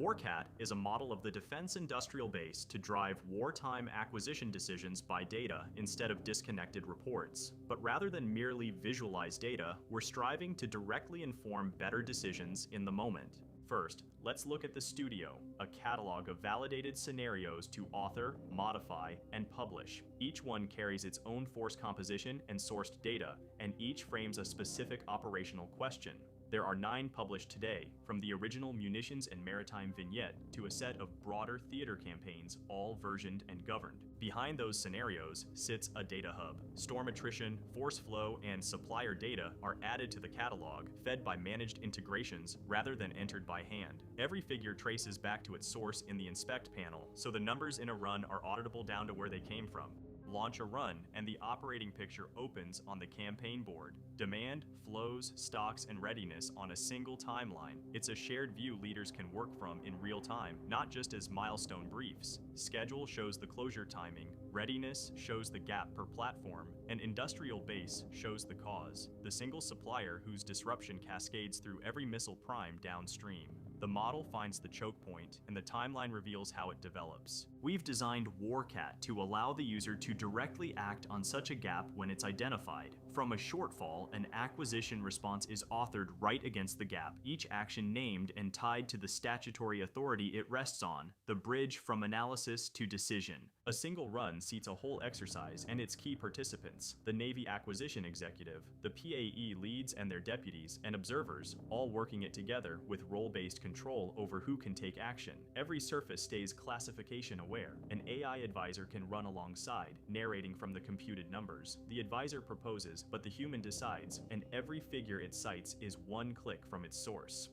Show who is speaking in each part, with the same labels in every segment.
Speaker 1: WarCAT is a model of the defense industrial base to drive wartime acquisition decisions by data instead of disconnected reports. But rather than merely visualize data, we're striving to directly inform better decisions in the moment. First, let's look at the Studio, a catalog of validated scenarios to author, modify, and publish. Each one carries its own force composition and sourced data, and each frames a specific operational question. There are 9 published today, from the original munitions and maritime vignette to a set of broader theater campaigns, all versioned and governed. Behind those scenarios sits a data hub. Storm attrition, force flow, and supplier data are added to the catalog, fed by managed integrations rather than entered by hand. Every figure traces back to its source in the inspect panel, so the numbers in a run are auditable down to where they came from. Launch a run, and the operating picture opens on the campaign board. Demand, flows, stocks, and readiness on a single timeline. It's a shared view leaders can work from in real time, not just as milestone briefs. Schedule shows the closure timing, readiness shows the gap per platform, and industrial base shows the cause, the single supplier whose disruption cascades through every missile prime downstream. The model finds the choke point, and the timeline reveals how it develops. We've designed WarCAT to allow the user to directly act on such a gap when it's identified. From a shortfall, an acquisition response is authored right against the gap, each action named and tied to the statutory authority it rests on, the bridge from analysis to decision. A single run seats a whole exercise and its key participants, the Navy Acquisition Executive, the PAE leads and their deputies, and observers, all working it together with role-based control over who can take action. Every surface stays classification aware. An AI advisor can run alongside, narrating from the computed numbers. The advisor proposes, but the human decides, and every figure it cites is one click from its source.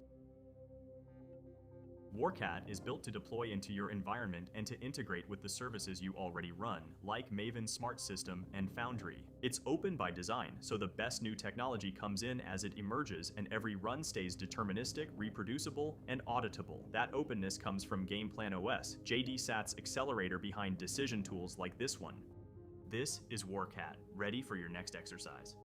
Speaker 1: WarCAT is built to deploy into your environment and to integrate with the services you already run, like Maven Smart System and Foundry. It's open by design, so the best new technology comes in as it emerges, and every run stays deterministic, reproducible, and auditable. That openness comes from GamePlan OS, JDSAT's accelerator behind decision tools like this one. This is WarCAT, ready for your next exercise.